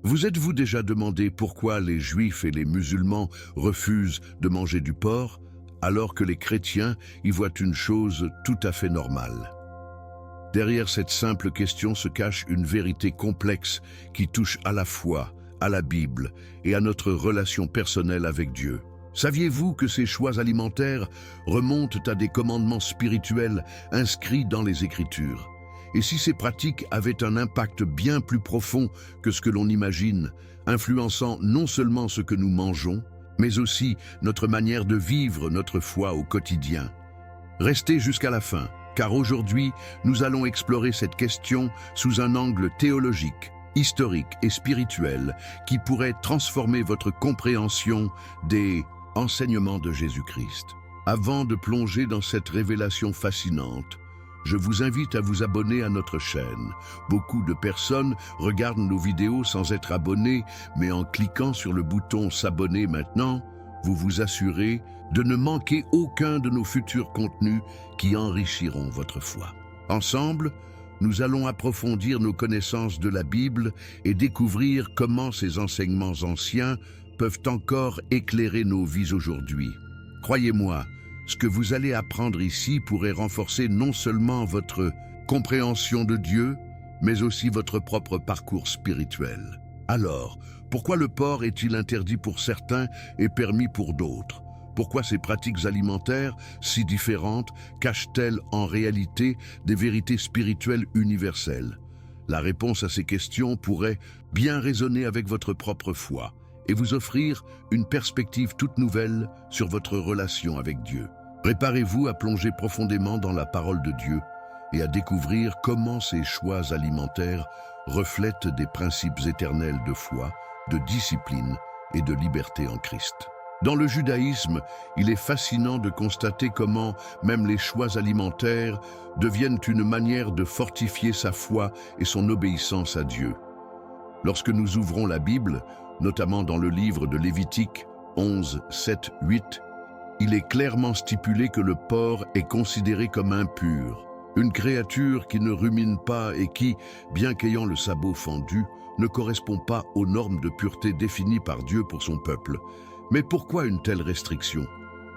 Vous êtes-vous déjà demandé pourquoi les Juifs et les musulmans refusent de manger du porc, alors que les chrétiens y voient une chose tout à fait normale? Derrière cette simple question se cache une vérité complexe qui touche à la foi, à la Bible et à notre relation personnelle avec Dieu. Saviez-vous que ces choix alimentaires remontent à des commandements spirituels inscrits dans les Écritures? Et si ces pratiques avaient un impact bien plus profond que ce que l'on imagine, influençant non seulement ce que nous mangeons, mais aussi notre manière de vivre notre foi au quotidien? Restez jusqu'à la fin, car aujourd'hui, nous allons explorer cette question sous un angle théologique, historique et spirituel qui pourrait transformer votre compréhension des enseignements de Jésus-Christ. Avant de plonger dans cette révélation fascinante, je vous invite à vous abonner à notre chaîne. Beaucoup de personnes regardent nos vidéos sans être abonnés, mais en cliquant sur le bouton s'abonner maintenant, vous vous assurez de ne manquer aucun de nos futurs contenus qui enrichiront votre foi. Ensemble, nous allons approfondir nos connaissances de la Bible et découvrir comment ces enseignements anciens peuvent encore éclairer nos vies aujourd'hui. Croyez-moi, ce que vous allez apprendre ici pourrait renforcer non seulement votre compréhension de Dieu, mais aussi votre propre parcours spirituel. Alors, pourquoi le porc est-il interdit pour certains et permis pour d'autres? Pourquoi ces pratiques alimentaires, si différentes, cachent-elles en réalité des vérités spirituelles universelles? La réponse à ces questions pourrait bien résonner avec votre propre foi et vous offrir une perspective toute nouvelle sur votre relation avec Dieu. Préparez-vous à plonger profondément dans la parole de Dieu et à découvrir comment ces choix alimentaires reflètent des principes éternels de foi, de discipline et de liberté en Christ. Dans le judaïsme, il est fascinant de constater comment même les choix alimentaires deviennent une manière de fortifier sa foi et son obéissance à Dieu. Lorsque nous ouvrons la Bible, notamment dans le livre de Lévitique 11, 7, 8, il est clairement stipulé que le porc est considéré comme impur, une créature qui ne rumine pas et qui, bien qu'ayant le sabot fendu, ne correspond pas aux normes de pureté définies par Dieu pour son peuple. Mais pourquoi une telle restriction?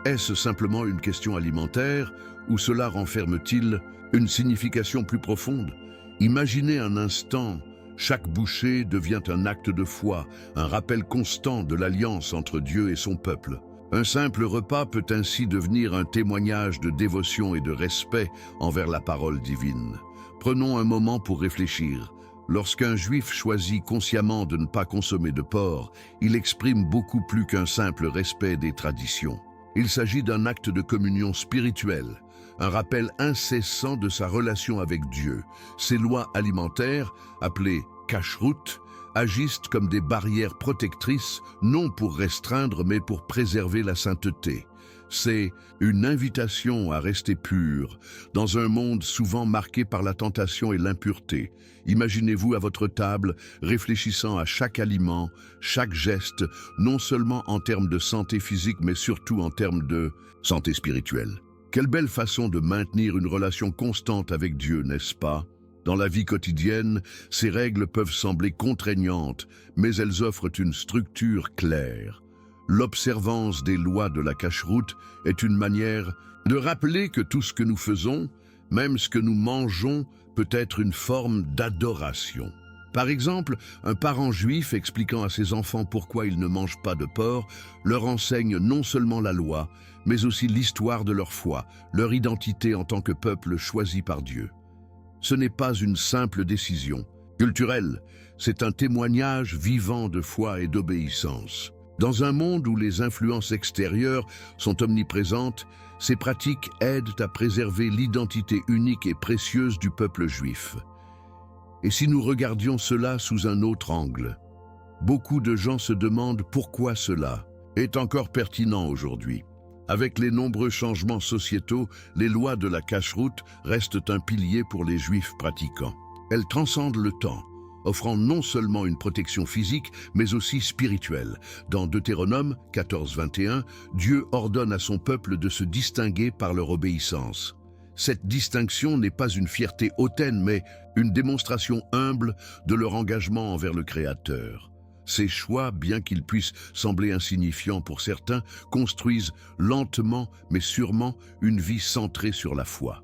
Est-ce simplement une question alimentaire ou cela renferme-t-il une signification plus profonde? Imaginez un instant, chaque bouchée devient un acte de foi, un rappel constant de l'alliance entre Dieu et son peuple. Un simple repas peut ainsi devenir un témoignage de dévotion et de respect envers la parole divine. Prenons un moment pour réfléchir. Lorsqu'un juif choisit consciemment de ne pas consommer de porc, il exprime beaucoup plus qu'un simple respect des traditions. Il s'agit d'un acte de communion spirituelle, un rappel incessant de sa relation avec Dieu. Ces lois alimentaires, appelées kashrut, agissent comme des barrières protectrices, non pour restreindre mais pour préserver la sainteté. C'est une invitation à rester pur, dans un monde souvent marqué par la tentation et l'impureté. Imaginez-vous à votre table, réfléchissant à chaque aliment, chaque geste, non seulement en termes de santé physique, mais surtout en termes de santé spirituelle. Quelle belle façon de maintenir une relation constante avec Dieu, n'est-ce pas? Dans la vie quotidienne, ces règles peuvent sembler contraignantes, mais elles offrent une structure claire. L'observance des lois de la kashrut est une manière de rappeler que tout ce que nous faisons, même ce que nous mangeons, peut être une forme d'adoration. Par exemple, un parent juif expliquant à ses enfants pourquoi ils ne mangent pas de porc leur enseigne non seulement la loi, mais aussi l'histoire de leur foi, leur identité en tant que peuple choisi par Dieu. Ce n'est pas une simple décision culturelle, c'est un témoignage vivant de foi et d'obéissance. Dans un monde où les influences extérieures sont omniprésentes, ces pratiques aident à préserver l'identité unique et précieuse du peuple juif. Et si nous regardions cela sous un autre angle? Beaucoup de gens se demandent pourquoi cela est encore pertinent aujourd'hui. Avec les nombreux changements sociétaux, les lois de la kashrut restent un pilier pour les juifs pratiquants. Elles transcendent le temps, offrant non seulement une protection physique, mais aussi spirituelle. Dans Deutéronome 14, 21, Dieu ordonne à son peuple de se distinguer par leur obéissance. Cette distinction n'est pas une fierté hautaine, mais une démonstration humble de leur engagement envers le Créateur. Ces choix, bien qu'ils puissent sembler insignifiants pour certains, construisent lentement mais sûrement une vie centrée sur la foi.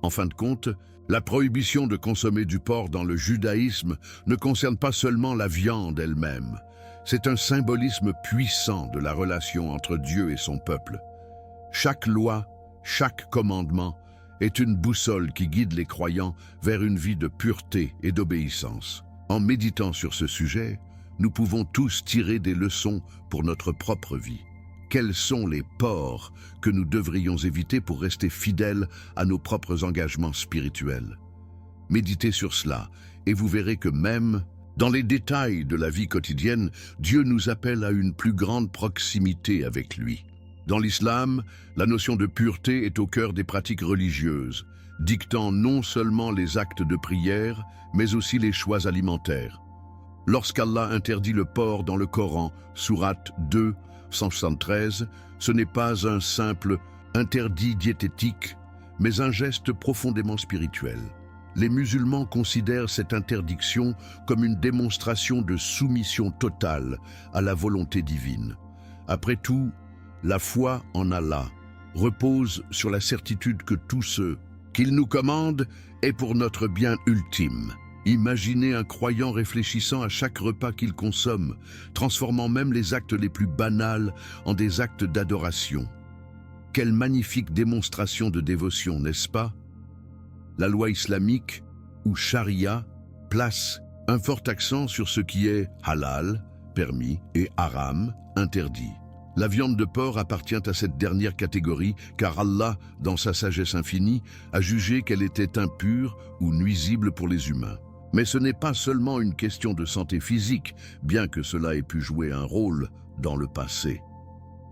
En fin de compte, la prohibition de consommer du porc dans le judaïsme ne concerne pas seulement la viande elle-même. C'est un symbolisme puissant de la relation entre Dieu et son peuple. Chaque loi, chaque commandement est une boussole qui guide les croyants vers une vie de pureté et d'obéissance. En méditant sur ce sujet, nous pouvons tous tirer des leçons pour notre propre vie. Quels sont les ports que nous devrions éviter pour rester fidèles à nos propres engagements spirituels? Méditez sur cela et vous verrez que même dans les détails de la vie quotidienne, Dieu nous appelle à une plus grande proximité avec lui. Dans l'islam, la notion de pureté est au cœur des pratiques religieuses, dictant non seulement les actes de prière, mais aussi les choix alimentaires. Lorsqu'Allah interdit le porc dans le Coran, sourate 2, 173, ce n'est pas un simple interdit diététique, mais un geste profondément spirituel. Les musulmans considèrent cette interdiction comme une démonstration de soumission totale à la volonté divine. Après tout, la foi en Allah repose sur la certitude que tout ce qu'il nous commande est pour notre bien ultime. Imaginez un croyant réfléchissant à chaque repas qu'il consomme, transformant même les actes les plus banals en des actes d'adoration. Quelle magnifique démonstration de dévotion, n'est-ce pas? La loi islamique, ou charia, place un fort accent sur ce qui est halal, permis, et haram, interdit. La viande de porc appartient à cette dernière catégorie car Allah, dans sa sagesse infinie, a jugé qu'elle était impure ou nuisible pour les humains. Mais ce n'est pas seulement une question de santé physique, bien que cela ait pu jouer un rôle dans le passé.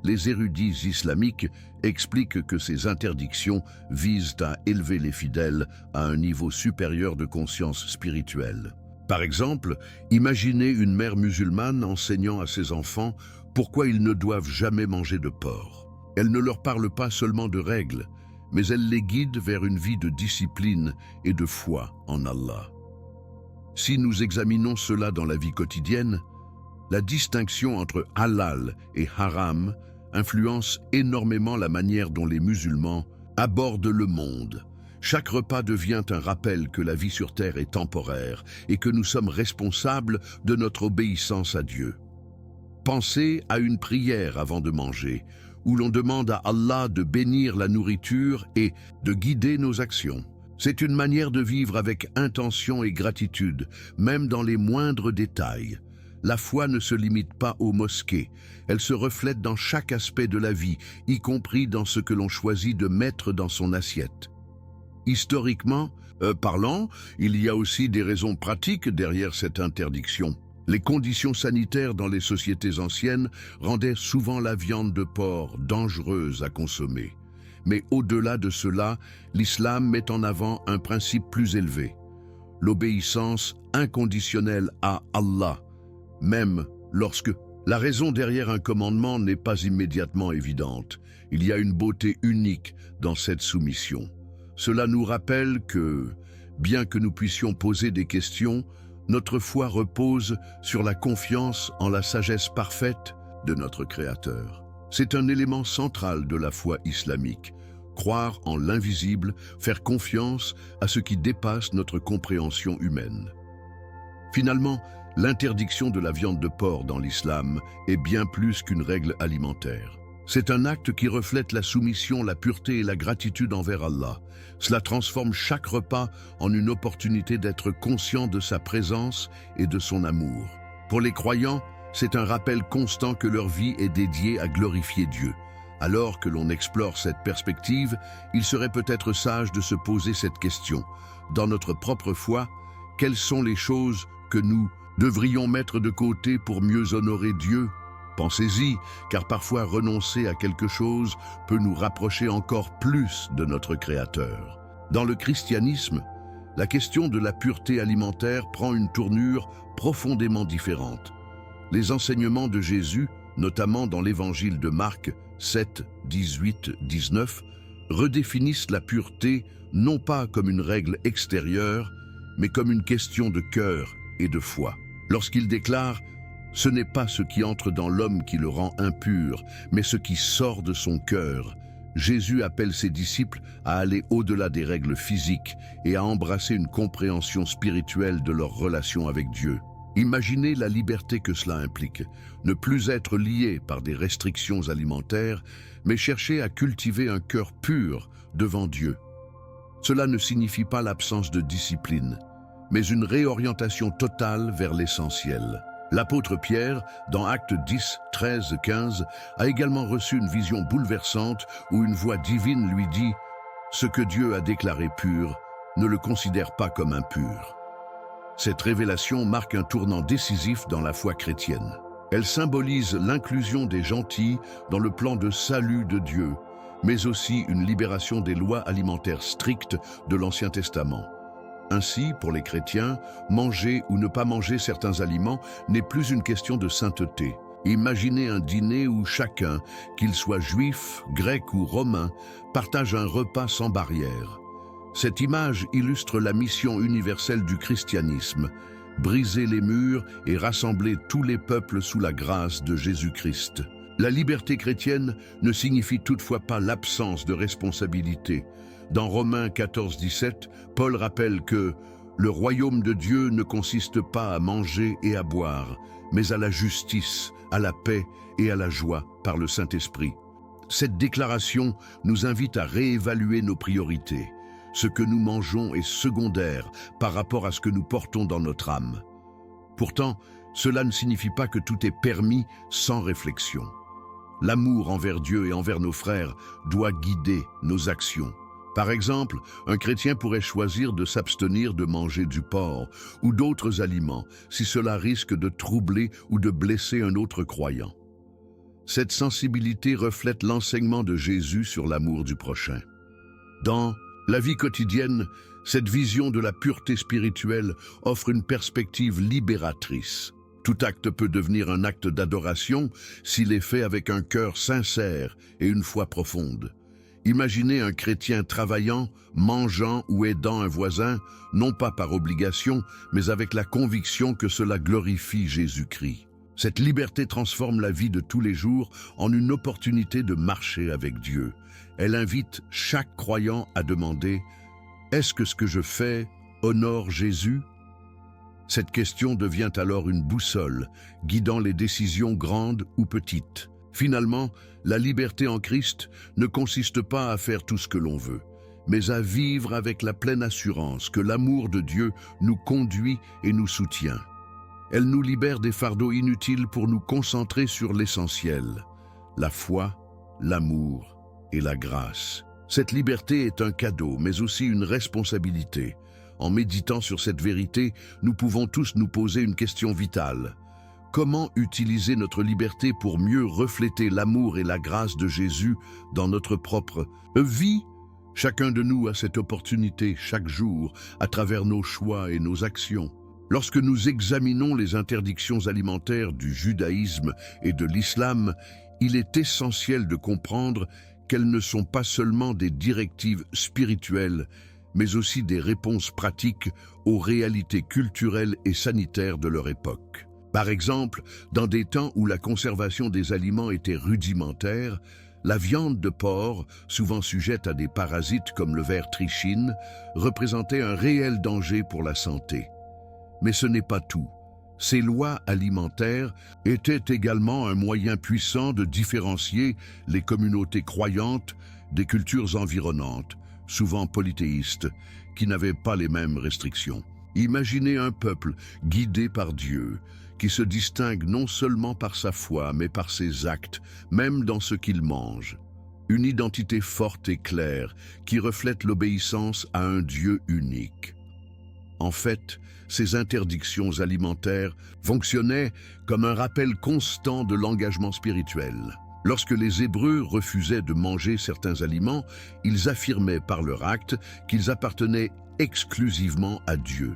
Les érudits islamiques expliquent que ces interdictions visent à élever les fidèles à un niveau supérieur de conscience spirituelle. Par exemple, imaginez une mère musulmane enseignant à ses enfants pourquoi ils ne doivent jamais manger de porc. Elle ne leur parle pas seulement de règles, mais elle les guide vers une vie de discipline et de foi en Allah. Si nous examinons cela dans la vie quotidienne, la distinction entre halal et haram influence énormément la manière dont les musulmans abordent le monde. Chaque repas devient un rappel que la vie sur terre est temporaire et que nous sommes responsables de notre obéissance à Dieu. Pensez à une prière avant de manger, où l'on demande à Allah de bénir la nourriture et de guider nos actions. C'est une manière de vivre avec intention et gratitude, même dans les moindres détails. La foi ne se limite pas aux mosquées, elle se reflète dans chaque aspect de la vie, y compris dans ce que l'on choisit de mettre dans son assiette. Historiquement parlant, il y a aussi des raisons pratiques derrière cette interdiction. Les conditions sanitaires dans les sociétés anciennes rendaient souvent la viande de porc dangereuse à consommer. Mais au-delà de cela, l'islam met en avant un principe plus élevé, l'obéissance inconditionnelle à Allah, même lorsque la raison derrière un commandement n'est pas immédiatement évidente. Il y a une beauté unique dans cette soumission. Cela nous rappelle que, bien que nous puissions poser des questions, notre foi repose sur la confiance en la sagesse parfaite de notre Créateur. C'est un élément central de la foi islamique. Croire en l'invisible, faire confiance à ce qui dépasse notre compréhension humaine. Finalement, l'interdiction de la viande de porc dans l'islam est bien plus qu'une règle alimentaire. C'est un acte qui reflète la soumission, la pureté et la gratitude envers Allah. Cela transforme chaque repas en une opportunité d'être conscient de sa présence et de son amour. Pour les croyants, c'est un rappel constant que leur vie est dédiée à glorifier Dieu. Alors que l'on explore cette perspective, il serait peut-être sage de se poser cette question. Dans notre propre foi, quelles sont les choses que nous devrions mettre de côté pour mieux honorer Dieu? Pensez-y, car parfois renoncer à quelque chose peut nous rapprocher encore plus de notre Créateur. Dans le christianisme, la question de la pureté alimentaire prend une tournure profondément différente. Les enseignements de Jésus, notamment dans l'évangile de Marc 7, 18, 19, redéfinissent la pureté non pas comme une règle extérieure, mais comme une question de cœur et de foi. Lorsqu'il déclare Ce n'est pas ce qui entre dans l'homme qui le rend impur, mais ce qui sort de son cœur. Jésus appelle ses disciples à aller au-delà des règles physiques et à embrasser une compréhension spirituelle de leur relation avec Dieu. Imaginez la liberté que cela implique, ne plus être lié par des restrictions alimentaires, mais chercher à cultiver un cœur pur devant Dieu. Cela ne signifie pas l'absence de discipline, mais une réorientation totale vers l'essentiel. L'apôtre Pierre, dans Actes 10, 13, 15, a également reçu une vision bouleversante où une voix divine lui dit « Ce que Dieu a déclaré pur, ne le considère pas comme impur ». Cette révélation marque un tournant décisif dans la foi chrétienne. Elle symbolise l'inclusion des gentils dans le plan de salut de Dieu, mais aussi une libération des lois alimentaires strictes de l'Ancien Testament. Ainsi, pour les chrétiens, manger ou ne pas manger certains aliments n'est plus une question de sainteté. Imaginez un dîner où chacun, qu'il soit juif, grec ou romain, partage un repas sans barrière. Cette image illustre la mission universelle du christianisme, briser les murs et rassembler tous les peuples sous la grâce de Jésus-Christ. La liberté chrétienne ne signifie toutefois pas l'absence de responsabilité. Dans Romains 14, 17, Paul rappelle que « le royaume de Dieu ne consiste pas à manger et à boire, mais à la justice, à la paix et à la joie par le Saint-Esprit ». Cette déclaration nous invite à réévaluer nos priorités. Ce que nous mangeons est secondaire par rapport à ce que nous portons dans notre âme. Pourtant, cela ne signifie pas que tout est permis sans réflexion. L'amour envers Dieu et envers nos frères doit guider nos actions. Par exemple, un chrétien pourrait choisir de s'abstenir de manger du porc ou d'autres aliments si cela risque de troubler ou de blesser un autre croyant. Cette sensibilité reflète l'enseignement de Jésus sur l'amour du prochain. Dans la vie quotidienne, cette vision de la pureté spirituelle offre une perspective libératrice. Tout acte peut devenir un acte d'adoration s'il est fait avec un cœur sincère et une foi profonde. Imaginez un chrétien travaillant, mangeant ou aidant un voisin, non pas par obligation, mais avec la conviction que cela glorifie Jésus-Christ. Cette liberté transforme la vie de tous les jours en une opportunité de marcher avec Dieu. Elle invite chaque croyant à demander « Est-ce que ce que je fais honore Jésus ?» Cette question devient alors une boussole, guidant les décisions grandes ou petites. Finalement, la liberté en Christ ne consiste pas à faire tout ce que l'on veut, mais à vivre avec la pleine assurance que l'amour de Dieu nous conduit et nous soutient. Elle nous libère des fardeaux inutiles pour nous concentrer sur l'essentiel, la foi, l'amour et la grâce. Cette liberté est un cadeau, mais aussi une responsabilité. En méditant sur cette vérité, nous pouvons tous nous poser une question vitale. Comment utiliser notre liberté pour mieux refléter l'amour et la grâce de Jésus dans notre propre vie? Chacun de nous a cette opportunité chaque jour à travers nos choix et nos actions. Lorsque nous examinons les interdictions alimentaires du judaïsme et de l'islam, il est essentiel de comprendre qu'elles ne sont pas seulement des directives spirituelles, mais aussi des réponses pratiques aux réalités culturelles et sanitaires de leur époque. Par exemple, dans des temps où la conservation des aliments était rudimentaire, la viande de porc, souvent sujette à des parasites comme le ver trichine, représentait un réel danger pour la santé. Mais ce n'est pas tout. Ces lois alimentaires étaient également un moyen puissant de différencier les communautés croyantes des cultures environnantes, souvent polythéistes, qui n'avaient pas les mêmes restrictions. Imaginez un peuple guidé par Dieu, qui se distingue non seulement par sa foi, mais par ses actes, même dans ce qu'il mange. Une identité forte et claire, qui reflète l'obéissance à un Dieu unique. En fait, ces interdictions alimentaires fonctionnaient comme un rappel constant de l'engagement spirituel. Lorsque les Hébreux refusaient de manger certains aliments, ils affirmaient par leur acte qu'ils appartenaient exclusivement à Dieu.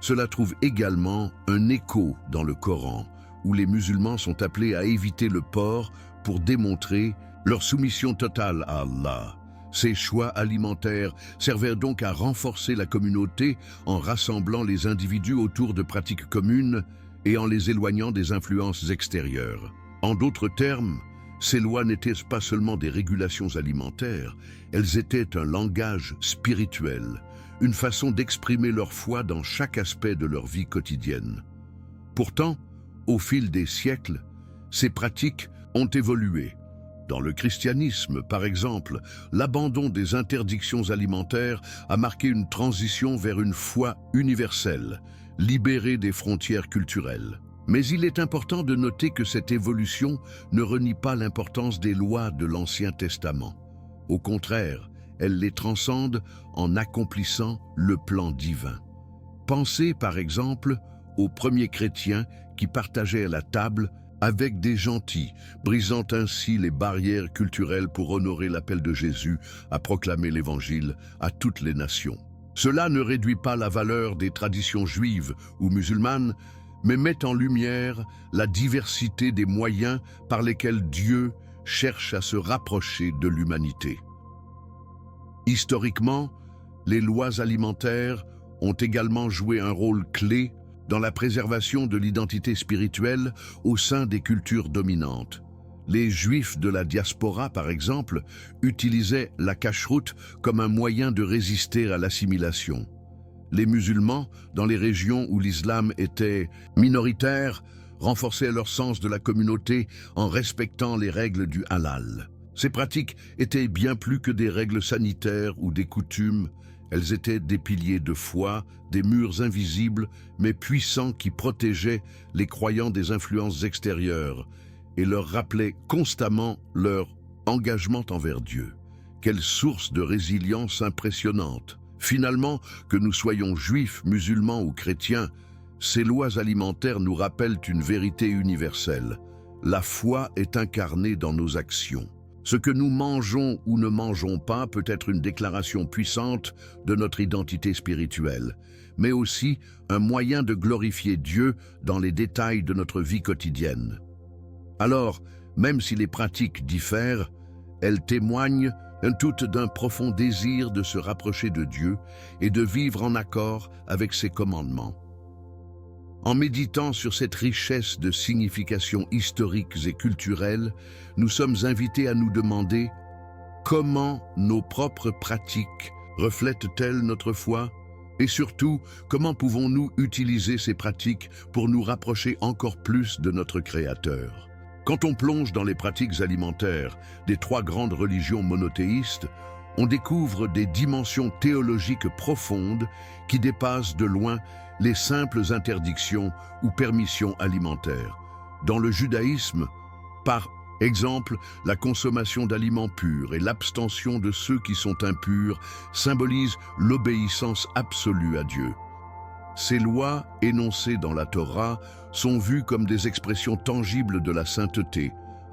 Cela trouve également un écho dans le Coran, où les musulmans sont appelés à éviter le porc pour démontrer leur soumission totale à Allah. Ces choix alimentaires servaient donc à renforcer la communauté en rassemblant les individus autour de pratiques communes et en les éloignant des influences extérieures. En d'autres termes, ces lois n'étaient pas seulement des régulations alimentaires, elles étaient un langage spirituel, une façon d'exprimer leur foi dans chaque aspect de leur vie quotidienne. Pourtant, au fil des siècles, ces pratiques ont évolué. Dans le christianisme, par exemple, l'abandon des interdictions alimentaires a marqué une transition vers une foi universelle, libérée des frontières culturelles. Mais il est important de noter que cette évolution ne renie pas l'importance des lois de l'Ancien Testament. Au contraire, elle les transcende en accomplissant le plan divin. Pensez par exemple aux premiers chrétiens qui partageaient la table avec des gentils, brisant ainsi les barrières culturelles pour honorer l'appel de Jésus à proclamer l'Évangile à toutes les nations. Cela ne réduit pas la valeur des traditions juives ou musulmanes, mais met en lumière la diversité des moyens par lesquels Dieu cherche à se rapprocher de l'humanité. Historiquement, les lois alimentaires ont également joué un rôle clé dans la préservation de l'identité spirituelle au sein des cultures dominantes. Les Juifs de la diaspora, par exemple, utilisaient la cacheroute comme un moyen de résister à l'assimilation. Les musulmans, dans les régions où l'islam était minoritaire, renforçaient leur sens de la communauté en respectant les règles du halal. Ces pratiques étaient bien plus que des règles sanitaires ou des coutumes, elles étaient des piliers de foi, des murs invisibles mais puissants qui protégeaient les croyants des influences extérieures et leur rappelaient constamment leur engagement envers Dieu. Quelle source de résilience impressionnante! Finalement, que nous soyons juifs, musulmans ou chrétiens, ces lois alimentaires nous rappellent une vérité universelle. La foi est incarnée dans nos actions. Ce que nous mangeons ou ne mangeons pas peut être une déclaration puissante de notre identité spirituelle, mais aussi un moyen de glorifier Dieu dans les détails de notre vie quotidienne. Alors, même si les pratiques diffèrent, elles témoignent toutes d'un profond désir de se rapprocher de Dieu et de vivre en accord avec ses commandements. En méditant sur cette richesse de significations historiques et culturelles, nous sommes invités à nous demander comment nos propres pratiques reflètent-elles notre foi et surtout, comment pouvons-nous utiliser ces pratiques pour nous rapprocher encore plus de notre Créateur. Quand on plonge dans les pratiques alimentaires des trois grandes religions monothéistes, on découvre des dimensions théologiques profondes qui dépassent de loin les simples interdictions ou permissions alimentaires. Dans le judaïsme, par exemple, la consommation d'aliments purs et l'abstention de ceux qui sont impurs symbolisent l'obéissance absolue à Dieu. Ces lois, énoncées dans la Torah, sont vues comme des expressions tangibles de la sainteté,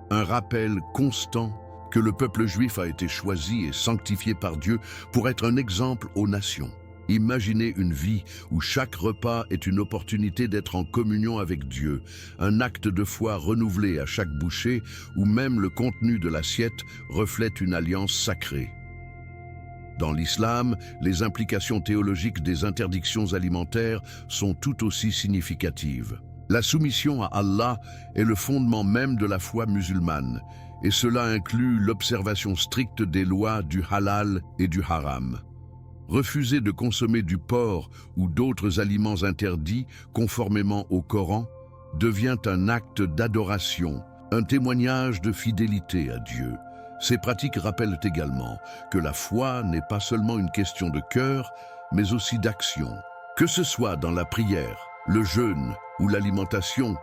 un rappel constant que le peuple juif a été choisi et sanctifié par Dieu pour être un exemple aux nations. Imaginez une vie où chaque repas est une opportunité d'être en communion avec Dieu, un acte de foi renouvelé à chaque bouchée, où même le contenu de l'assiette reflète une alliance sacrée. Dans l'islam, les implications théologiques des interdictions alimentaires sont tout aussi significatives. La soumission à Allah est le fondement même de la foi musulmane, et cela inclut l'observation stricte des lois du halal et du haram. Refuser de consommer du porc ou d'autres aliments interdits conformément au Coran devient un acte d'adoration, un témoignage de fidélité à Dieu. Ces pratiques rappellent également que la foi n'est pas seulement une question de cœur, mais aussi d'action. Que ce soit dans la prière, le jeûne ou l'alimentation,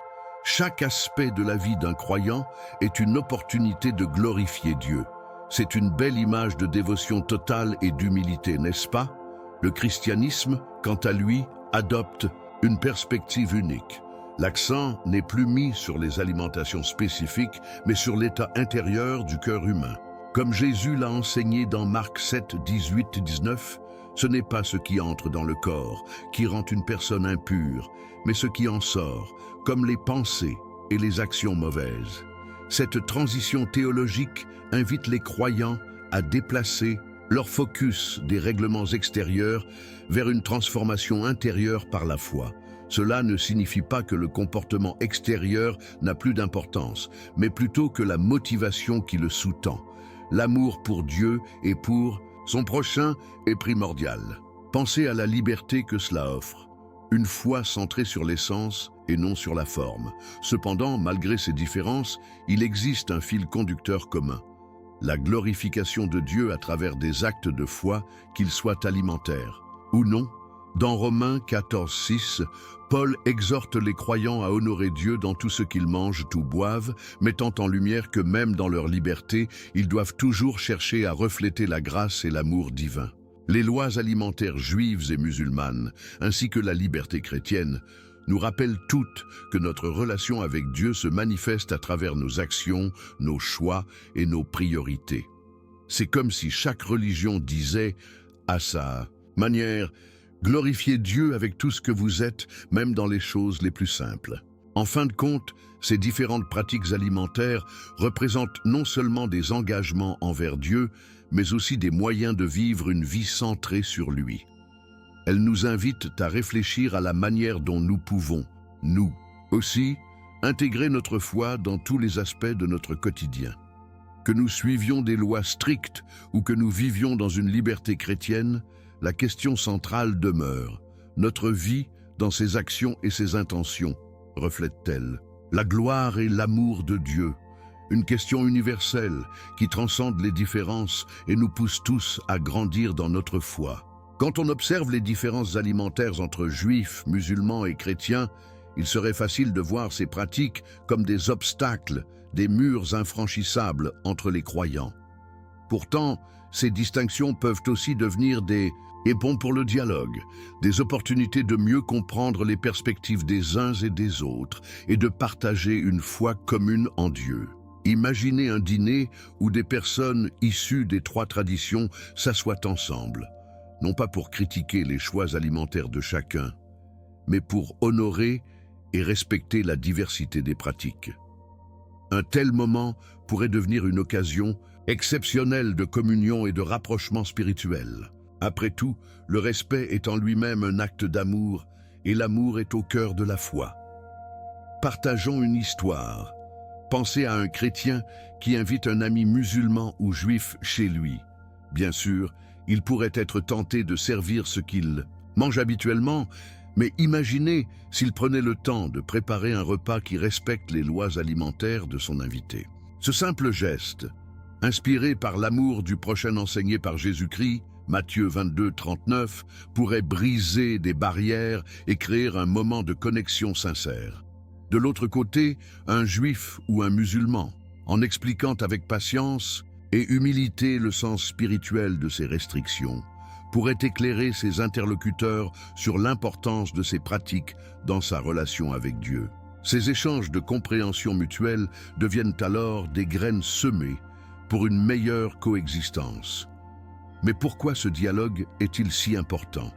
chaque aspect de la vie d'un croyant est une opportunité de glorifier Dieu. C'est une belle image de dévotion totale et d'humilité, n'est-ce pas? Le christianisme, quant à lui, adopte une perspective unique. L'accent n'est plus mis sur les alimentations spécifiques, mais sur l'état intérieur du cœur humain. Comme Jésus l'a enseigné dans Marc 7, 18-19, ce n'est pas ce qui entre dans le corps qui rend une personne impure, mais ce qui en sort, comme les pensées et les actions mauvaises. Cette transition théologique invite les croyants à déplacer leur focus des règlements extérieurs vers une transformation intérieure par la foi. Cela ne signifie pas que le comportement extérieur n'a plus d'importance, mais plutôt que la motivation qui le sous-tend. L'amour pour Dieu et pour son prochain est primordial. Pensez à la liberté que cela offre. Une foi centrée sur l'essence et non sur la forme. Cependant, malgré ces différences, il existe un fil conducteur commun. La glorification de Dieu à travers des actes de foi, qu'ils soient alimentaires ou non. Dans Romains 14:6, Paul exhorte les croyants à honorer Dieu dans tout ce qu'ils mangent ou boivent, mettant en lumière que même dans leur liberté, ils doivent toujours chercher à refléter la grâce et l'amour divin. Les lois alimentaires juives et musulmanes, ainsi que la liberté chrétienne, nous rappellent toutes que notre relation avec Dieu se manifeste à travers nos actions, nos choix et nos priorités. C'est comme si chaque religion disait, à sa manière, glorifiez Dieu avec tout ce que vous êtes, même dans les choses les plus simples. En fin de compte, ces différentes pratiques alimentaires représentent non seulement des engagements envers Dieu, mais aussi des moyens de vivre une vie centrée sur lui. Elles nous invitent à réfléchir à la manière dont nous pouvons, nous aussi, intégrer notre foi dans tous les aspects de notre quotidien. Que nous suivions des lois strictes ou que nous vivions dans une liberté chrétienne, la question centrale demeure. Notre vie, dans ses actions et ses intentions, reflète-t-elle la gloire et l'amour de Dieu? Une question universelle qui transcende les différences et nous pousse tous à grandir dans notre foi. Quand on observe les différences alimentaires entre juifs, musulmans et chrétiens, il serait facile de voir ces pratiques comme des obstacles, des murs infranchissables entre les croyants. Pourtant, ces distinctions peuvent aussi devenir des ponts pour le dialogue, des opportunités de mieux comprendre les perspectives des uns et des autres et de partager une foi commune en Dieu. Imaginez un dîner où des personnes issues des trois traditions s'assoient ensemble, non pas pour critiquer les choix alimentaires de chacun, mais pour honorer et respecter la diversité des pratiques. Un tel moment pourrait devenir une occasion exceptionnelle de communion et de rapprochement spirituel. Après tout, le respect est en lui-même un acte d'amour, et l'amour est au cœur de la foi. Partageons une histoire. Pensez à un chrétien qui invite un ami musulman ou juif chez lui. Bien sûr, il pourrait être tenté de servir ce qu'il mange habituellement, mais imaginez s'il prenait le temps de préparer un repas qui respecte les lois alimentaires de son invité. Ce simple geste, inspiré par l'amour du prochain enseigné par Jésus-Christ, Matthieu 22:39, pourrait briser des barrières et créer un moment de connexion sincère. De l'autre côté, un juif ou un musulman, en expliquant avec patience et humilité le sens spirituel de ces restrictions, pourrait éclairer ses interlocuteurs sur l'importance de ces pratiques dans sa relation avec Dieu. Ces échanges de compréhension mutuelle deviennent alors des graines semées pour une meilleure coexistence. Mais pourquoi ce dialogue est-il si important?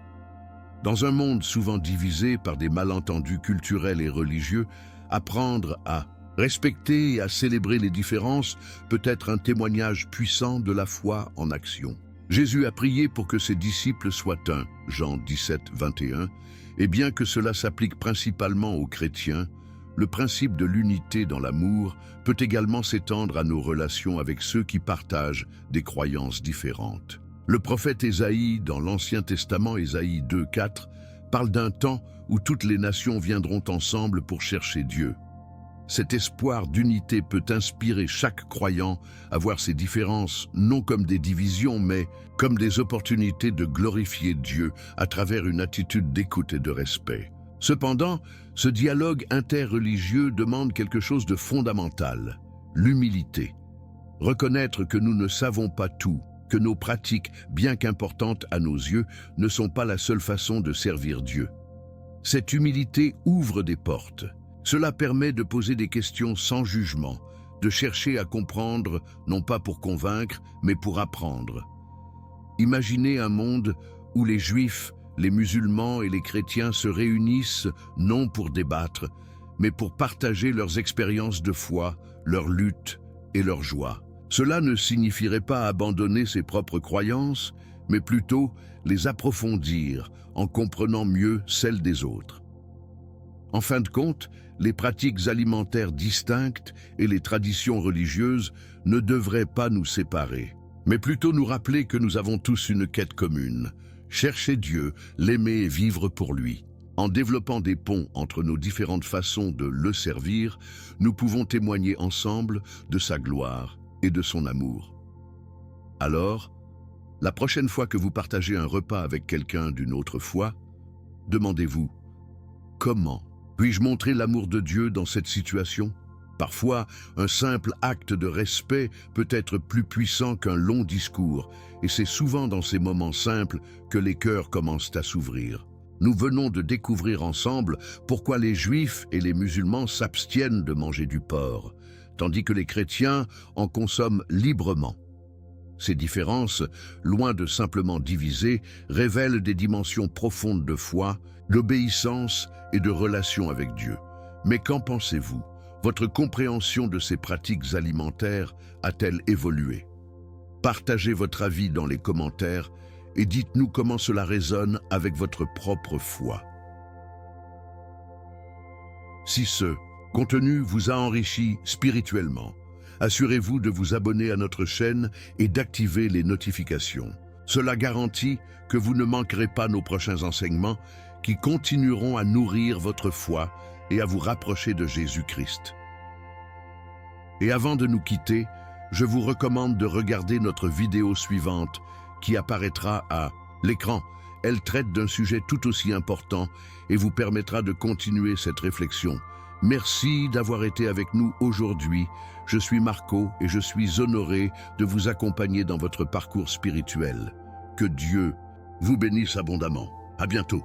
Dans un monde souvent divisé par des malentendus culturels et religieux, apprendre à respecter et à célébrer les différences peut être un témoignage puissant de la foi en action. Jésus a prié pour que ses disciples soient un, Jean 17:21, et bien que cela s'applique principalement aux chrétiens, le principe de l'unité dans l'amour peut également s'étendre à nos relations avec ceux qui partagent des croyances différentes. Le prophète Ésaïe, dans l'Ancien Testament, Ésaïe 2:4, parle d'un temps où toutes les nations viendront ensemble pour chercher Dieu. Cet espoir d'unité peut inspirer chaque croyant à voir ces différences non comme des divisions, mais comme des opportunités de glorifier Dieu à travers une attitude d'écoute et de respect. Cependant, ce dialogue interreligieux demande quelque chose de fondamental, l'humilité. Reconnaître que nous ne savons pas tout, que nos pratiques, bien qu'importantes à nos yeux, ne sont pas la seule façon de servir Dieu. Cette humilité ouvre des portes. Cela permet de poser des questions sans jugement, de chercher à comprendre, non pas pour convaincre, mais pour apprendre. Imaginez un monde où les Juifs, les musulmans et les chrétiens se réunissent non pour débattre, mais pour partager leurs expériences de foi, leurs luttes et leurs joies. Cela ne signifierait pas abandonner ses propres croyances, mais plutôt les approfondir en comprenant mieux celles des autres. En fin de compte, les pratiques alimentaires distinctes et les traditions religieuses ne devraient pas nous séparer, mais plutôt nous rappeler que nous avons tous une quête commune: chercher Dieu, l'aimer et vivre pour lui. En développant des ponts entre nos différentes façons de le servir, nous pouvons témoigner ensemble de sa gloire et de son amour. Alors, la prochaine fois que vous partagez un repas avec quelqu'un d'une autre foi, demandez-vous: comment puis-je montrer l'amour de Dieu dans cette situation? Parfois, un simple acte de respect peut être plus puissant qu'un long discours, et c'est souvent dans ces moments simples que les cœurs commencent à s'ouvrir. Nous venons de découvrir ensemble pourquoi les Juifs et les musulmans s'abstiennent de manger du porc, tandis que les chrétiens en consomment librement. Ces différences, loin de simplement diviser, révèlent des dimensions profondes de foi, d'obéissance et de relation avec Dieu. Mais qu'en pensez-vous? Votre compréhension de ces pratiques alimentaires a-t-elle évolué? Partagez votre avis dans les commentaires et dites-nous comment cela résonne avec votre propre foi. Si ce contenu vous a enrichi spirituellement, assurez-vous de vous abonner à notre chaîne et d'activer les notifications. Cela garantit que vous ne manquerez pas nos prochains enseignements qui continueront à nourrir votre foi et à vous rapprocher de Jésus-Christ. Et avant de nous quitter, je vous recommande de regarder notre vidéo suivante qui apparaîtra à l'écran. Elle traite d'un sujet tout aussi important et vous permettra de continuer cette réflexion. Merci d'avoir été avec nous aujourd'hui. Je suis Marco et je suis honoré de vous accompagner dans votre parcours spirituel. Que Dieu vous bénisse abondamment. À bientôt.